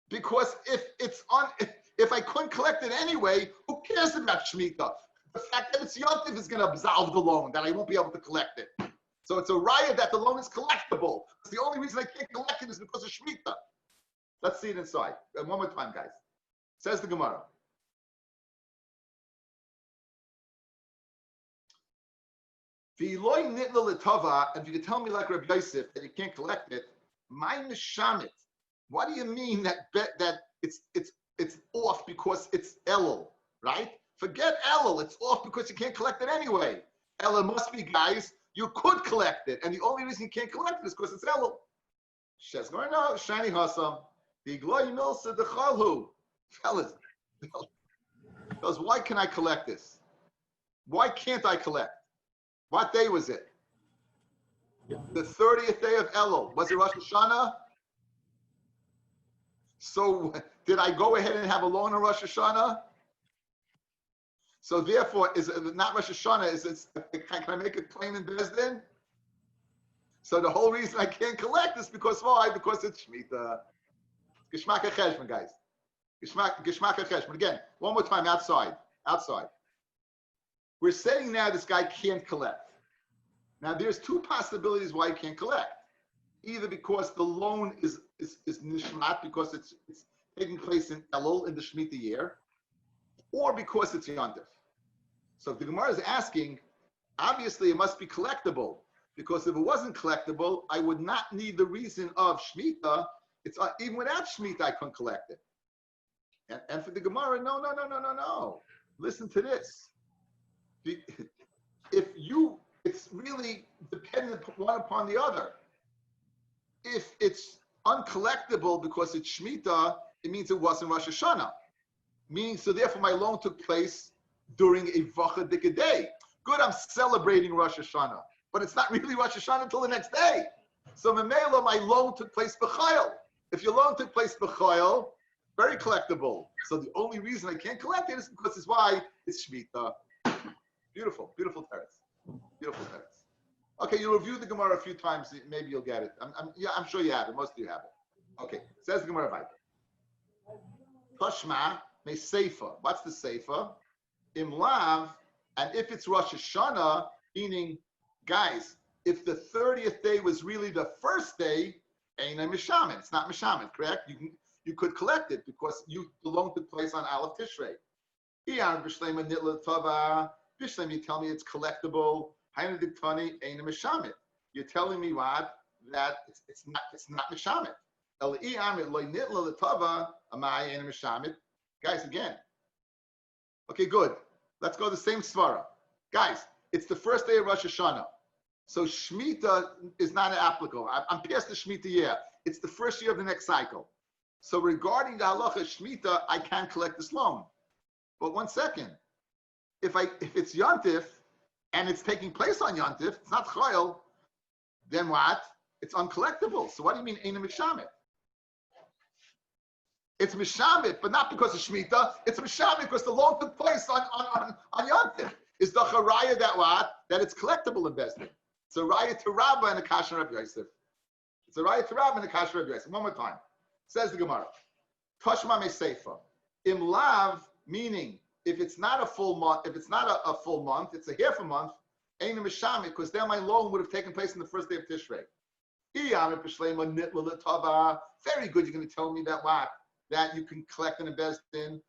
[SPEAKER 1] Because if I couldn't collect it anyway, who cares about Shemitah? The fact that it's Yontif is going to absolve the loan, that I won't be able to collect it. So it's a riot that the loan is collectible. The only reason I can't collect it is because of Shemitah. Let's see it inside. One more time, guys. Says the Gemara. And if you could tell me like Rabbi Yosef that you can't collect it, my mishamit. What do you mean that it's off because it's Elul, right? Forget Elul. It's off because you can't collect it anyway. Elul must be, guys, you could collect it. And the only reason you can't collect it is because it's Elul. Shes going, no, shiny hasam. The gloy milsa the chalhu. Fellas, why can I collect this? Why can't I collect? What day was it? The 30th day of Elul. Was it Rosh Hashanah? So did I go ahead and have a loan on Rosh Hashanah? So therefore, is it not Rosh Hashanah? Can I make a claim in Beis Din? So the whole reason I can't collect is because why? Because it's Shemitah. Geshmak HaCheshbon, guys. Geshmak HaCheshbon. Again, one more time, outside. We're saying now this guy can't collect. Now there's two possibilities why he can't collect. Either because the loan is nishmat, because it's taking place in Elul in the Shemitah year, or because it's Yontif. So if the Gemara is asking, obviously it must be collectible, because if it wasn't collectible, I would not need the reason of Shemitah. It's even without Shemitah, I couldn't collect it. And for the Gemara, no. Listen to this. It's really dependent one upon the other. If it's uncollectible because it's Shemitah, it means it wasn't Rosh Hashanah. Meaning, so therefore my loan took place during a Vachadik day. Good, I'm celebrating Rosh Hashanah, but it's not really Rosh Hashanah until the next day. So Memela, my loan took place B'chayil. If your loan took place B'chayil, very collectible. So the only reason I can't collect it is because it's why it's Shemitah. Beautiful teretz. Beautiful teretz. Okay, you review the Gemara a few times, maybe you'll get it. I'm sure you have it. Most of you have it. Okay, says the Gemara Rabbi. Toshma me seifa. What's the seifa? Imlav, and if it's Rosh Hashanah, meaning, guys, if the 30th day was really the first day, ain't a mishamet. It's not mishamet, correct? You could collect it because the loan took place on Aleph Tishrei. Bishlam, you tell me it's collectible. You're telling me what? That it's not mishamet. Guys, again. Okay, good. Let's go the same svara. Guys, it's the first day of Rosh Hashanah. So Shemitah is not applicable. I'm past the Shemitah year. It's the first year of the next cycle. So regarding the halacha Shemitah, I can't collect this loan. But one second. If it's Yontif and it's taking place on Yontif, it's not Chayil, then what? It's uncollectible. So what do you mean Eina Mishamit? It's Mishamit, but not because of Shemitah. It's Mishamit because the loan took place on Yontif. Is the Charaya that what? That it's collectible in Beis Din. It's a Raya to Rabbi and a Kasha Rabbi Yosef. It's a Raya to Rabbi and a Kasha Rabbi Yosef. One more time. Says the Gemara. Toshma me Seifa. Imlav, meaning, if it's not a full month, it's a full month, it's a half a month, ain't a mishamit, because then my loan would have taken place on the first day of Tishrei. Very good, you're going to tell me that you can collect in a Beis Din,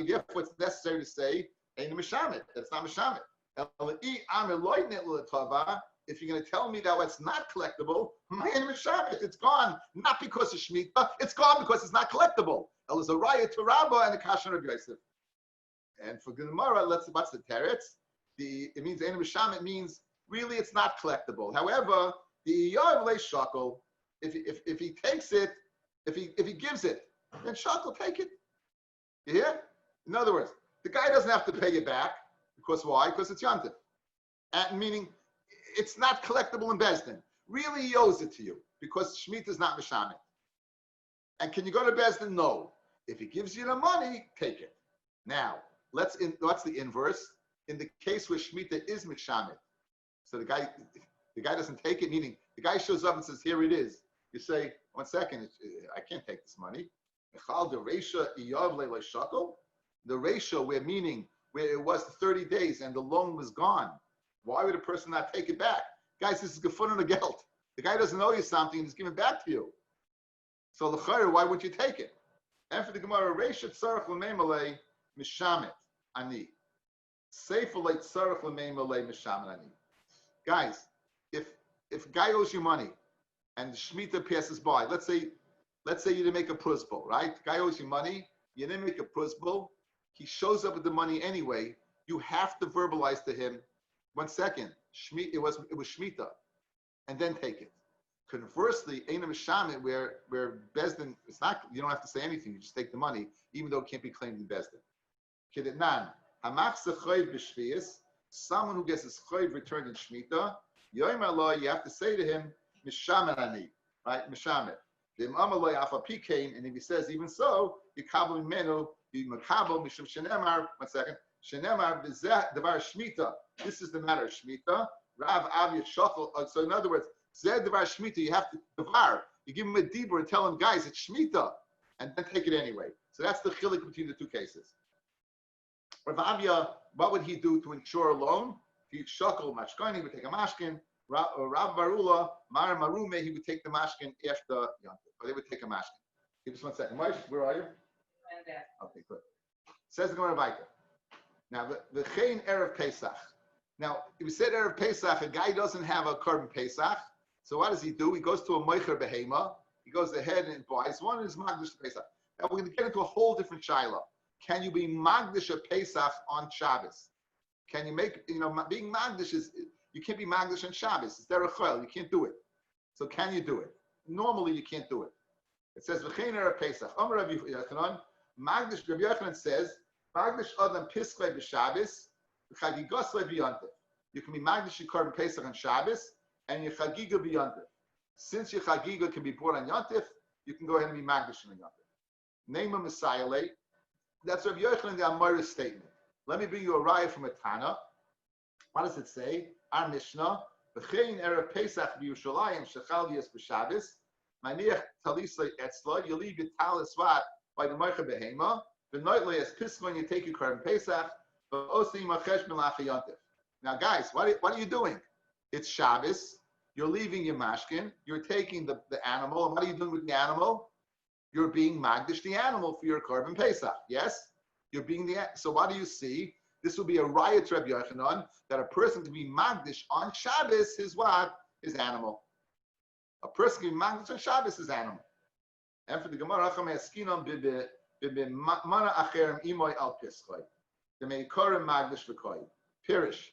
[SPEAKER 1] therefore it's necessary to say, ain't a mishamit. That's not mishamit. If you're going to tell me that it's not collectible, it's gone, not because of Shemitah, it's gone because it's not collectible. There's a Raya to Rabba and a Kasha Rabbi Yosef. And for Gemara, what's the teretz? It means Ein Misham. It means really it's not collectible. However, the Iyav le shakel, if he takes it, if he gives it, then shakel take it. You hear? In other words, the guy doesn't have to pay it back because why? Because it's Yantif. And meaning it's not collectible in Beis Din. Really, he owes it to you because Shemitah is not Mishamit. And can you go to Beis Din? No. If he gives you the money, take it. Now, what's the inverse? In the case where Shemitah is Mishamit, so the guy doesn't take it, meaning the guy shows up and says, here it is. You say, 1 second, I can't take this money. The ratio where it was the 30 days and the loan was gone. Why would a person not take it back? Guys, this is gefun and geld. The guy doesn't owe you something, he's giving it back to you. So l'chayr, why would you take it? And for the Gemara, ratio tzarech l'meimalei mishamet ani. Seifa le tzarech l'meimalei mishamet ani. Guys, if a guy owes you money and Shemitah passes by, let's say you didn't make a prusbul, right? The guy owes you money, you didn't make a prusbul, he shows up with the money anyway, you have to verbalize to him, 1 second, it was Shemitah, and then take it. Conversely, Ein Mishamit, where Beis Din, it's not, you don't have to say anything, you just take the money, even though it can't be claimed in Beis Din. Kedetnan, Hamach Sechoiv b'Shvius, someone who gets his choiv returned in Shemitah, Yomi Allah, you have to say to him, Mishamet ani, right? Mishamet. The Amaloi Afapi came, and if he says even so, you kabel menu, you makabel mishum shenemar. 1 second. Shenemar v'zeh devar shmita. This is the matter of shmita. Rav Aviyat Shachal. So in other words, zeh devar shmita. You have to devar. You give him a dibur and tell him, guys, it's shmita, and then take it anyway. So that's the chilik between the two cases. Rav Aviyah, what would he do to ensure a loan? He shakal mashkani, he would take a mashkin. Rav Barula, Mar Marume, he would take the mashkin after Yontif. Or they would take a mashkin. Give us 1 second. Moshe, where are you? Okay, good. Says the Gemara Vayta. Now, the Chain Erev Pesach. Now, if we said Erev Pesach, a guy doesn't have a Korban Pesach. So what does he do? He goes to a Moicher Behema. He goes ahead and buys one and is Magdish Pesach. Now, we're going to get into a whole different Shaila. Can you be Magdish a Pesach on Shabbos? Can you make, being Magdish is, you can't be Magdish on Shabbos. It's Derech Chol. You can't do it. So can you do it? Normally, you can't do it. It says, V'chein Erev Pesach. Amar Rabbi Yochanan, Magdish, Rabbi Yochanan says, Magdish Adam Piskei b'Shabbos, V'chagigosle b'Yontif. You can be Magdish Yikar Pesach on Shabbos, and your Chagiga b'Yontif. Since your Chagiga can be bought on Yontif, you can go ahead and be Magdish on Yontif. Name a Messiah late. That's Rabbi Yochanan the Amorah statement. Let me bring you a raya from a Tana. What does it say? Our Mishnah, V'chein Erev Pesach b'Yushalayim shechal yis b'Shabbos, Maniach talisay etzla, you leave your talis what by the Moicher Behema, v'noitly as Pismon you take your Korban Pesach, v'osim achesh melach Yontif. Now guys, what are you doing? It's Shabbos, you're leaving your mashkin, you're taking the animal, and what are you doing with the animal? You're being magdish the animal for your Korban Pesach, yes? You're being so what do you see? This will be a riot to Rabbi Yochanan that a person can be magdish on Shabbos, his what? His animal. A person can be magdish on Shabbos, his animal. And for the Gemara, mana acherem imoy al pischoi. The meikorim magdish v'koi. Pirish.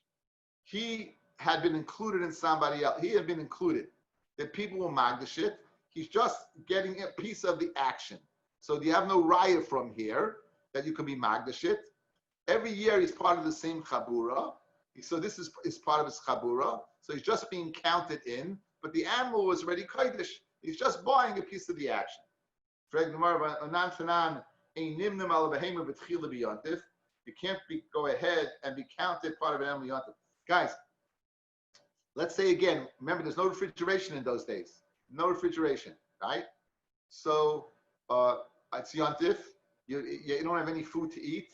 [SPEAKER 1] He had been included in somebody else. He had been included. That people will magdish it. He's just getting a piece of the action. So you have no raya from here that you can be magdish it. Every year he's part of the same chabura. So this is part of his chabura. So he's just being counted in, but the animal was already kodesh. He's just buying a piece of the action. You can't go ahead and be counted part of an animal yontif. Guys, let's say again, remember there's no refrigeration in those days. No refrigeration, right? So it's yontif. You don't have any food to eat.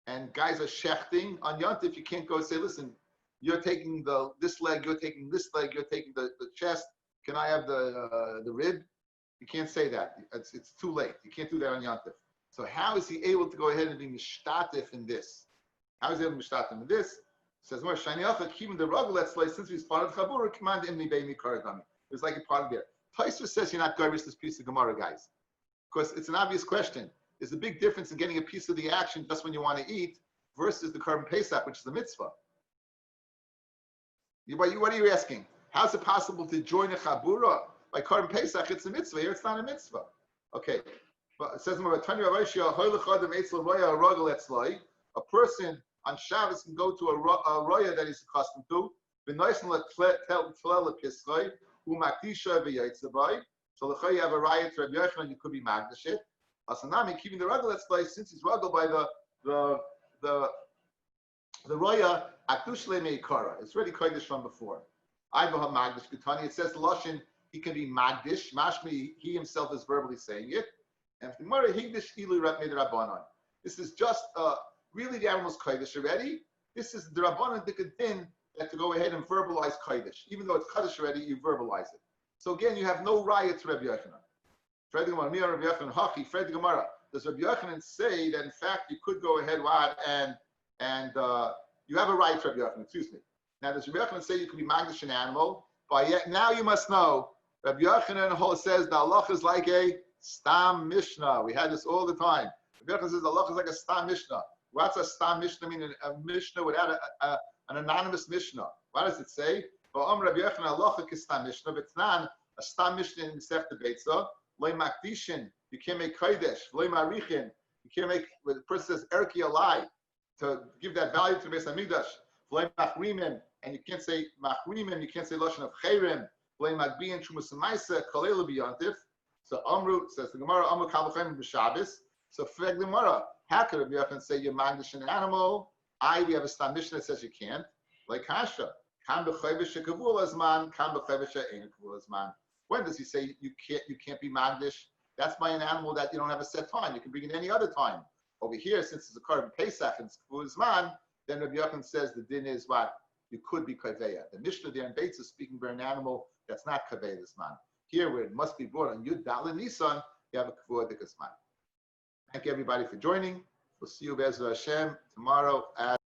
[SPEAKER 1] And guys are shechting on Yontif. You can't go say, listen, you're taking this leg, you're taking this leg, you're taking the chest. Can I have the rib? You can't say that. It's too late. You can't do that on Yontif. So how is he able to go ahead and be mishtatif in this? How is he able to mishtatif in this? It says more shaniacha keeping the ruggle. Let's say since he's part of chabur, command imni beini karagami. It's like a part of there. Taisva says you're not garbage this piece of Gemara, guys, because it's an obvious question. There's a big difference in getting a piece of the action just when you want to eat versus the Korban Pesach, which is the mitzvah. What are you asking? How is it possible to join a chabura by Korban Pesach? It's a mitzvah. Here it's not a mitzvah. Okay. But it says, a person on Shabbos can go to a roya that he's accustomed to. So you have a riot to Rabbi Yochanan, you could be magdashit. Asanami keeping the ruggle, let's play since he's ruggled by the roya akdushle meikara. It's already kodesh from before. Ivaha magdish gutani. It says the lashon he can be magdish. Mashmi he himself is verbally saying it. And the Gemara higdish ilu rabbanon. This is just really the animal's kodesh already. This is the rabbanon dikadin that to go ahead and verbalize kodesh, even though it's kodesh already, you verbalize it. So again, you have no riot to Rabbi Yochanan. Fred the Gemara, Rabbi Yochanan, Hachi, Fred the Gemara. Does Rabbi Yochanan say that in fact you could go ahead and you have a right to Rabbi Yochanan? Excuse me. Now does Rabbi Yochanan say you can be magdish an animal? But yet now you must know Rabbi Yochanan says the halacha is like a stam mishnah. We had this all the time. Rabbi Yochanan says the halacha is like a stam mishnah. What's a stam mishnah mean? A mishnah without an anonymous mishnah. What does it say? Rabbi Yochanan halacha is stam mishnah, but it's not a stam mishnah in Masechta Beitza. Loi makdishin, you can't make kodesh. Loi marichin, you can't make. When the person says erki alai to give that value to the Beis Hamikdash. Loi machrimim, and you can't say machrimim. You can't say lashon of chayrim. Loi magbiin shumas ma'isa kalelu biyantif. So Amru says the Gemara Amru Kalvachem b'Shabbos. So for the Gemara, how could Rabbi Yochanan say you're magdish an animal? We have a Stam Mishnah that says you can't. Like Kasha, Kam b'Chayvish Kavul Azman, Kam b'Chayvish Ein Kavul Azman. When does he say you can't be magdish? That's by an animal that you don't have a set time. You can bring it any other time. Over here, since it's a Korban Pesach and it's Kavul Azman, then Rabbi Yochanan says the din is what? You could be kaveya. The Mishnah there in Beitz is speaking for an animal that's not kaveya this man. Here, where it must be brought on Yud Dalin Nisan, you have a kavua dikasman. Thank you everybody for joining. We'll see you Be'ezras Hashem tomorrow at